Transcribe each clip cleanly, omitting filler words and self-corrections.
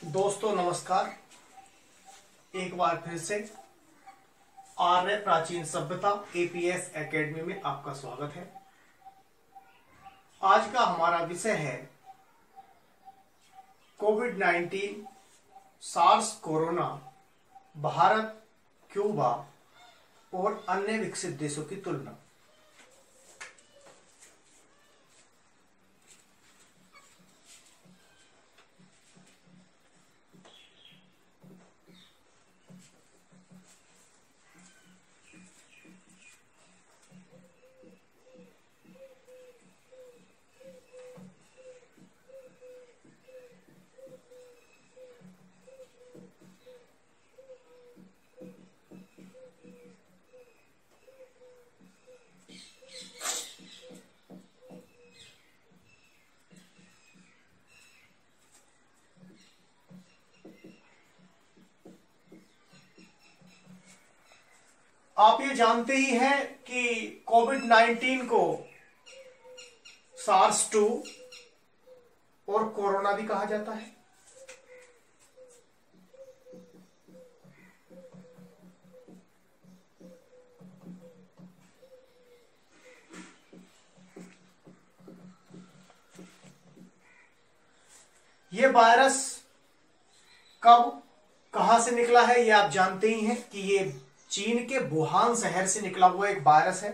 दोस्तों नमस्कार। एक बार फिर से आर्य प्राचीन सभ्यता एपीएस एकेडमी में आपका स्वागत है। आज का हमारा विषय है कोविड-19 सार्स कोरोना, भारत, क्यूबा और अन्य विकसित देशों की तुलना। आप ये जानते ही हैं कि कोविड-19 को सार्स 2 और कोरोना भी कहा जाता है। ये वायरस कब कहां से निकला है ये आप जानते ही हैं कि ये चीन के वुहान शहर से निकला हुआ एक वायरस है।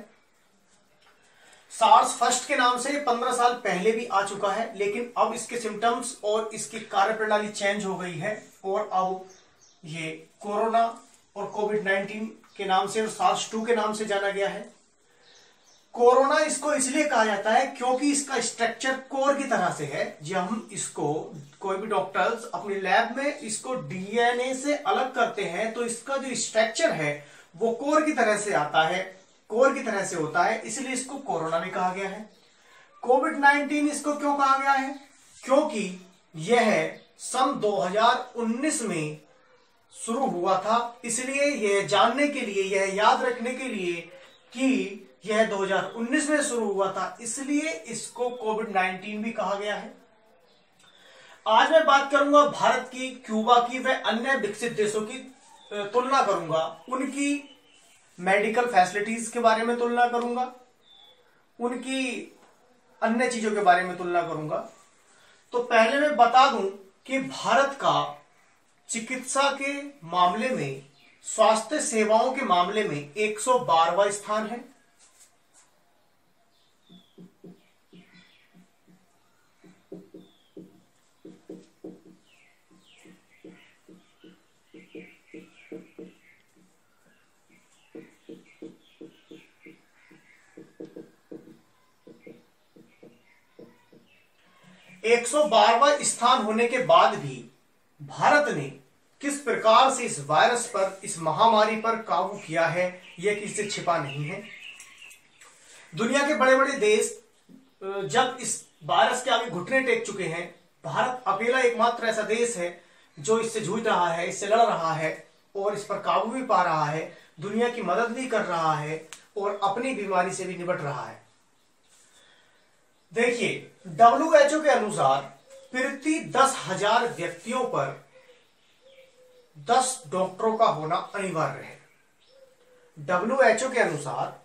सार्स फर्स्ट के नाम से 15 साल पहले भी आ चुका है, लेकिन अब इसके सिम्टम्स और इसकी कार्यप्रणाली चेंज हो गई है और अब ये कोरोना और कोविड-19 के नाम से और सार्स 2 के नाम से जाना गया है। कोरोना इसको इसलिए कहा जाता है क्योंकि इसका स्ट्रक्चर कोर की तरह से है। जब हम इसको कोई भी डॉक्टर्स अपनी लैब में इसको डीएनए से अलग करते हैं तो इसका जो स्ट्रक्चर है वो कोर की तरह से आता है, कोर की तरह से होता है, इसलिए इसको कोरोना भी कहा गया है। कोविड-19 इसको क्यों कहा गया है? क्योंकि यह सन 2019 में शुरू हुआ था, इसलिए यह जानने के लिए, यह याद रखने के लिए कि यह 2019 में शुरू हुआ था, इसलिए इसको कोविड-19 भी कहा गया है। आज मैं बात करूंगा भारत की, क्यूबा की व अन्य विकसित देशों की तुलना करूंगा, उनकी मेडिकल फैसिलिटीज के बारे में तुलना करूंगा, उनकी अन्य चीजों के बारे में तुलना करूंगा। तो पहले मैं बता दूं कि भारत का चिकित्सा के मामले में, स्वास्थ्य सेवाओं के मामले में 112वां स्थान है। एक 112वां स्थान होने के बाद भी भारत ने किस प्रकार से इस वायरस पर, इस महामारी पर काबू किया है, यह किसी से छिपा नहीं है। दुनिया के बड़े बड़े देश जब इस वायरस के आगे घुटने टेक चुके हैं, भारत अकेला एकमात्र ऐसा देश है जो इससे जूझ रहा है, इससे लड़ रहा है और इस पर काबू भी पा रहा है, दुनिया की मदद भी कर रहा है और अपनी बीमारी से भी निपट रहा है। देखिए, WHO के अनुसार प्रति 10,000 व्यक्तियों पर 10 डॉक्टरों का होना अनिवार्य है। WHO के अनुसार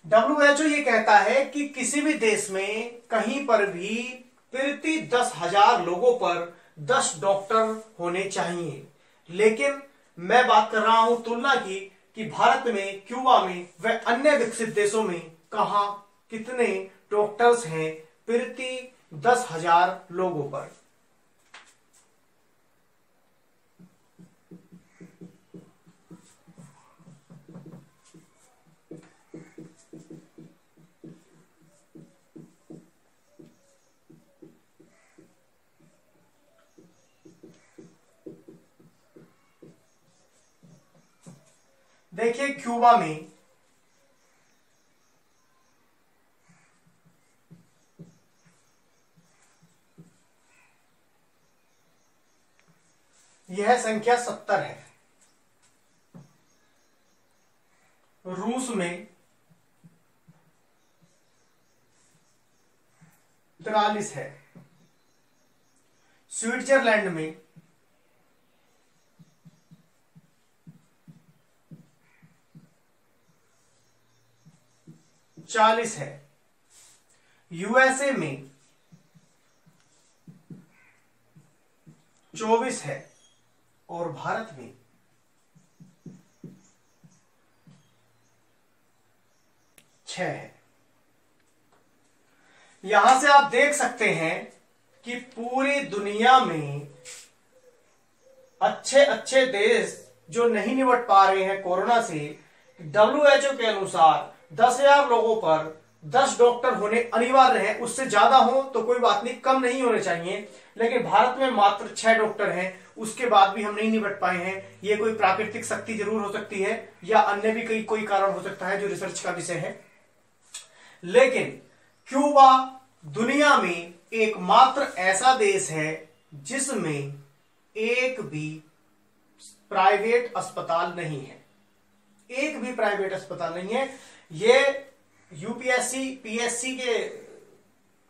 WHO ये कहता है कि किसी भी देश में कहीं पर भी प्रति 10,000 लोगों पर 10 डॉक्टर होने चाहिए। लेकिन मैं बात कर रहा हूं तुलना की कि भारत में, क्यूबा में व अन्य विकसित देशों में कहां कितने डॉक्टर्स हैं प्रति 10,000 लोगों पर। देखिए क्यूबा में यह संख्या 70 है, रूस में 43 है, स्विट्जरलैंड में 40 है, यूएसए में 24 है और भारत में 6 है। यहां से आप देख सकते हैं कि पूरी दुनिया में अच्छे अच्छे देश जो नहीं निपट पा रहे हैं कोरोना से, WHO के अनुसार 10,000 लोगों पर 10 डॉक्टर होने अनिवार्य है। उससे ज्यादा हो तो कोई बात नहीं, कम नहीं होने चाहिए, लेकिन भारत में मात्र 6 डॉक्टर हैं, उसके बाद भी हम नहीं निपट पाए हैं। ये कोई प्राकृतिक शक्ति जरूर हो सकती है या अन्य भी कोई कारण हो सकता है जो रिसर्च का विषय है। लेकिन क्यूबा दुनिया में एकमात्र ऐसा देश है जिसमें एक भी प्राइवेट अस्पताल नहीं है, एक भी प्राइवेट अस्पताल नहीं है। ये यूपीएससी पीएससी के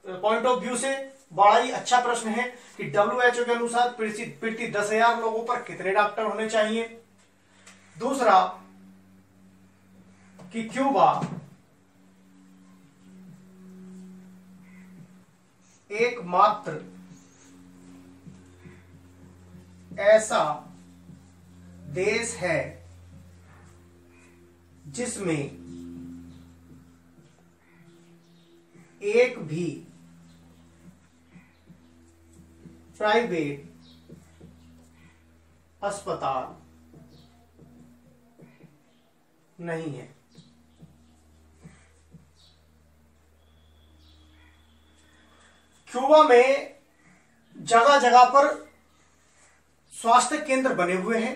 पॉइंट ऑफ व्यू से बड़ा ही अच्छा प्रश्न है कि WHO के अनुसार प्रति 10,000 लोगों पर कितने डॉक्टर होने चाहिए। दूसरा कि क्यूबा एकमात्र ऐसा देश है जिसमें एक भी प्राइवेट अस्पताल नहीं है। क्यूबा में जगह जगह पर स्वास्थ्य केंद्र बने हुए हैं,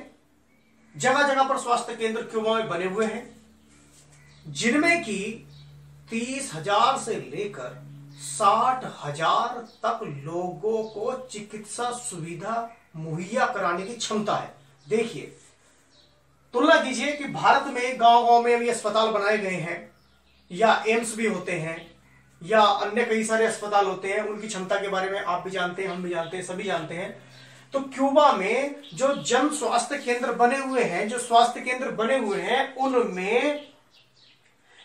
जगह जगह पर स्वास्थ्य केंद्र क्यूबा में बने हुए हैं, जिनमें की 30,000 से लेकर 60,000 तक लोगों को चिकित्सा सुविधा मुहैया कराने की क्षमता है। देखिए, तुलना कीजिए कि भारत में गांव गांव में भी अस्पताल बनाए गए हैं या एम्स भी होते हैं या अन्य कई सारे अस्पताल होते हैं, उनकी क्षमता के बारे में आप भी जानते हैं, हम भी जानते हैं, सभी जानते हैं। तो क्यूबा में जो जन स्वास्थ्य केंद्र बने हुए हैं, जो स्वास्थ्य केंद्र बने हुए हैं, उनमें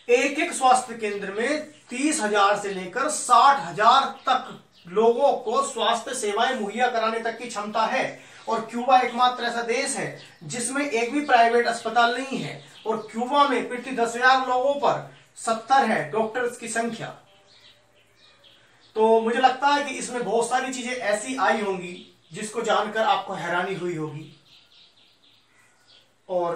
एक एक स्वास्थ्य केंद्र में 30,000 से लेकर 60,000 तक लोगों को स्वास्थ्य सेवाएं मुहैया कराने तक की क्षमता है। और क्यूबा एकमात्र ऐसा देश है जिसमें एक भी प्राइवेट अस्पताल नहीं है। और क्यूबा में प्रति 10,000 लोगों पर 70 है डॉक्टर्स की संख्या। तो मुझे लगता है कि इसमें बहुत सारी चीजें ऐसी आई होंगी जिसको जानकर आपको हैरानी हुई होगी। और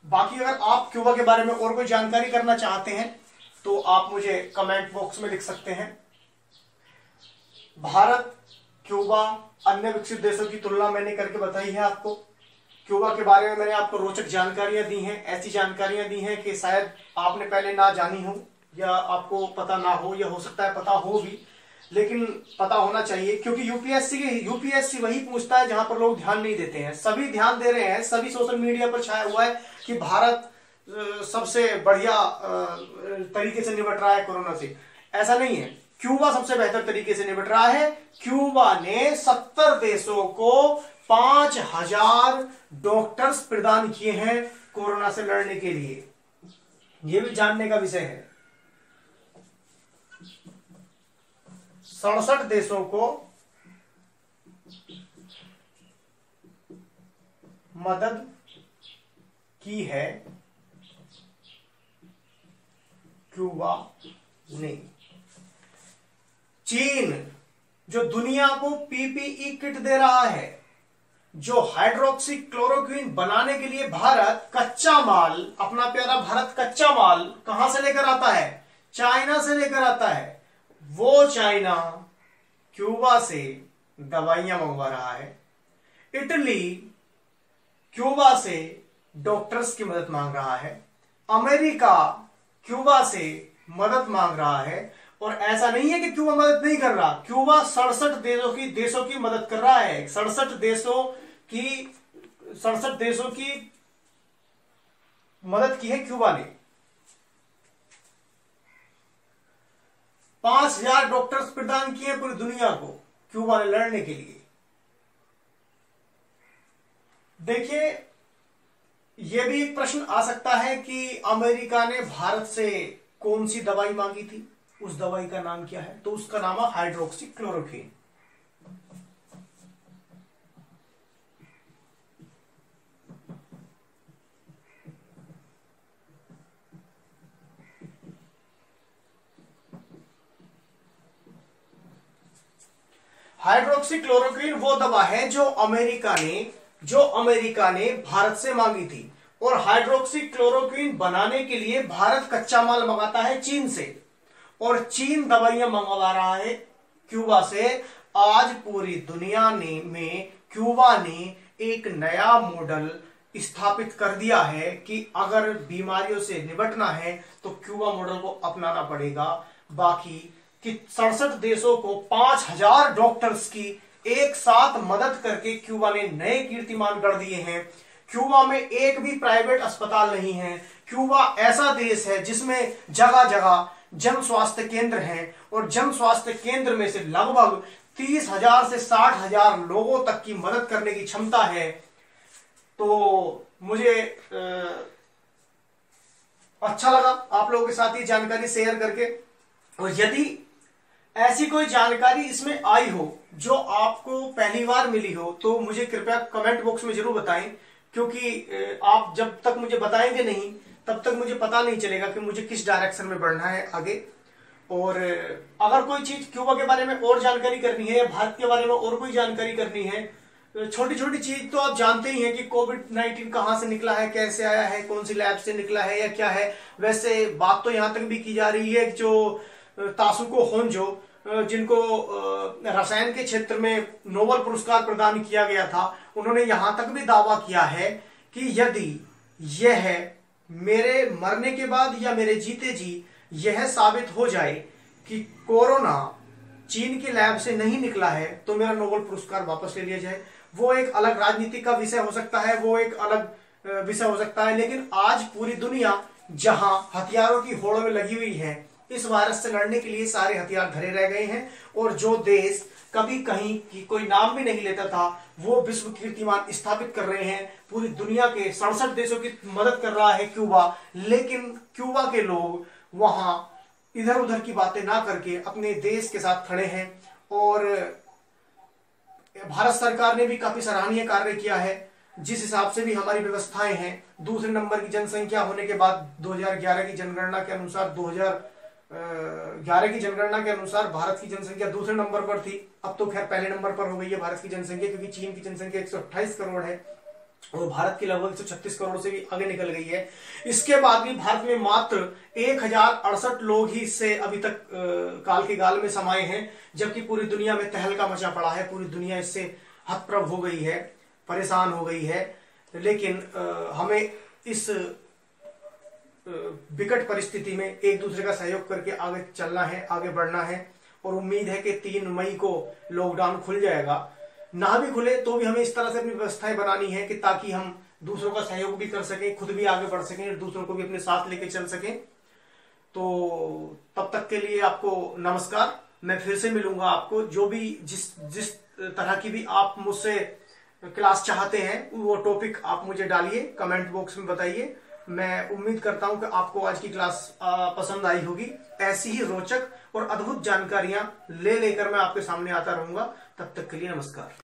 बाकी अगर आप क्यूबा के बारे में और कोई जानकारी करना चाहते हैं तो आप मुझे कमेंट बॉक्स में लिख सकते हैं। भारत, क्यूबा, अन्य विकसित देशों की तुलना मैंने करके बताई है आपको। क्यूबा के बारे में मैंने आपको रोचक जानकारियां दी हैं, ऐसी जानकारियां दी हैं कि शायद आपने पहले ना जानी हो या आपको पता ना हो, या हो सकता है पता हो भी, लेकिन पता होना चाहिए। क्योंकि यूपीएससी वही पूछता है जहां पर लोग ध्यान नहीं देते हैं। सभी ध्यान दे रहे हैं, सभी सोशल मीडिया पर छाया हुआ है कि भारत सबसे बढ़िया तरीके से निपट रहा है कोरोना से। ऐसा नहीं है, क्यूबा सबसे बेहतर तरीके से निपट रहा है। क्यूबा ने 70 देशों को 5,000 डॉक्टर्स प्रदान किए हैं कोरोना से लड़ने के लिए। यह भी जानने का विषय है। 67 देशों को मदद की है क्यूबा ने। चीन जो दुनिया को पीपीई किट दे रहा है, जो हाइड्रोक्सी क्लोरोक्विन बनाने के लिए भारत कच्चा माल, अपना प्यारा भारत कच्चा माल कहां से लेकर आता है? चाइना से लेकर आता है। वो चाइना क्यूबा से दवाइयां मंगवा रहा है। इटली क्यूबा से डॉक्टर्स की मदद मांग रहा है, अमेरिका क्यूबा से मदद मांग रहा है। और ऐसा नहीं है कि क्यूबा मदद नहीं कर रहा, क्यूबा 67 देशों की मदद कर रहा है। 67 देशों की मदद की है क्यूबा ने। 5000 डॉक्टर्स प्रदान किए पूरी दुनिया को क्यूबा ने लड़ने के लिए। देखिए, यह भी एक प्रश्न आ सकता है कि अमेरिका ने भारत से कौन सी दवाई मांगी थी, उस दवाई का नाम क्या है? तो उसका नाम है हाइड्रोक्सीक्लोरोक्वीन। हाइड्रोक्सीक्लोरोक्वीन वो दवा है जो अमेरिका ने भारत से मांगी थी। और हाइड्रोक्सीक्लोरोक्वीन बनाने के लिए भारत कच्चा माल मंगाता है चीन से, और चीन दवाइयां मंगवा रहा है क्यूबा से। आज पूरी दुनिया में क्यूबा ने एक नया मॉडल स्थापित कर दिया है कि अगर बीमारियों से निपटना है तो क्यूबा मॉडल को अपनाना पड़ेगा। बाकी कि 67 देशों को 5000 डॉक्टर्स की एक साथ मदद करके क्यूबा ने नए कीर्तिमान गढ़ दिए हैं। क्यूबा में एक भी प्राइवेट अस्पताल नहीं है। क्यूबा ऐसा देश है जिसमें जगह जगह जन स्वास्थ्य केंद्र हैं, और जन स्वास्थ्य केंद्र में से लगभग 30,000 से 60,000 लोगों तक की मदद करने की क्षमता है। तो मुझे अच्छा लगा आप लोगों के साथ ये जानकारी शेयर करके। और यदि ऐसी कोई जानकारी इसमें आई हो जो आपको पहली बार मिली हो तो मुझे कृपया कमेंट बॉक्स में जरूर बताएं, क्योंकि आप जब तक मुझे बताएंगे नहीं तब तक मुझे पता नहीं चलेगा कि मुझे किस डायरेक्शन में बढ़ना है आगे। और अगर कोई चीज क्यूबा के बारे में और जानकारी करनी है या भारत के बारे में और कोई जानकारी करनी है, छोटी छोटी चीज तो आप जानते ही हैं कि कोविड-19 कहां से निकला है, कैसे आया है, कौन सी लैब से निकला है या क्या है। वैसे बात तो यहां तक भी की जा रही है जो तासुको होन्जो, जिनको रसायन के क्षेत्र में नोबेल पुरस्कार प्रदान किया गया था, उन्होंने यहां तक भी दावा किया है कि यदि यह मेरे मरने के बाद या मेरे जीते जी यह साबित हो जाए कि कोरोना चीन की लैब से नहीं निकला है तो मेरा नोबेल पुरस्कार वापस ले लिया जाए। वो एक अलग राजनीति का विषय हो सकता है, वो एक अलग विषय हो सकता है। लेकिन आज पूरी दुनिया जहां हथियारों की होड़ में लगी हुई है, इस वायरस से लड़ने के लिए सारे हथियार धरे रह गए हैं। और जो देश कभी कहीं की कोई नाम भी नहीं लेता था वो विश्व कीर्तिमान स्थापित कर रहे हैं। पूरी दुनिया के 67 देशों की मदद कर रहा है क्यूबा। लेकिन क्यूबा के लोग वहां इधर उधर की बातें ना करके अपने देश के साथ खड़े हैं। और भारत सरकार ने भी काफी सराहनीय कार्य किया है। जिस हिसाब से भी हमारी व्यवस्थाएं हैं, दूसरे नंबर की जनसंख्या होने के बाद 2011 की जनगणना के अनुसार 2011 की जनगणना के अनुसार भारत की जनसंख्या दूसरे नंबर पर थी। अब तो खैर पहले नंबर पर हो गई है भारत की जनसंख्या, क्योंकि चीन की जनसंख्या 128 करोड़ है और भारत की लगभग 136 करोड़ से भी आगे निकल गई है। इसके बाद भी भारत में मात्र 1068 लोग ही इससे अभी तक काल के गाल में समाये हैं, जबकि पूरी दुनिया में तहलका मचा पड़ा है। पूरी दुनिया इससे हतप्रभ हो गई है, परेशान हो गई है। लेकिन हमें इस विकट परिस्थिति में एक दूसरे का सहयोग करके आगे चलना है, आगे बढ़ना है। और उम्मीद है कि 3 मई को लॉकडाउन खुल जाएगा। ना भी खुले तो भी हमें इस तरह से अपनी व्यवस्थाएं बनानी है कि ताकि हम दूसरों का सहयोग भी कर सकें, खुद भी आगे बढ़ सकें और दूसरों को भी अपने साथ लेके चल सकें। तो तब तक के लिए आपको नमस्कार। मैं फिर से मिलूंगा आपको। जो भी जिस तरह की भी आप मुझसे क्लास चाहते हैं वो टॉपिक आप मुझे डालिए, कमेंट बॉक्स में बताइए। मैं उम्मीद करता हूं कि आपको आज की क्लास पसंद आई होगी। ऐसी ही रोचक और अद्भुत जानकारियां लेकर मैं आपके सामने आता रहूंगा। तब तक के लिए नमस्कार।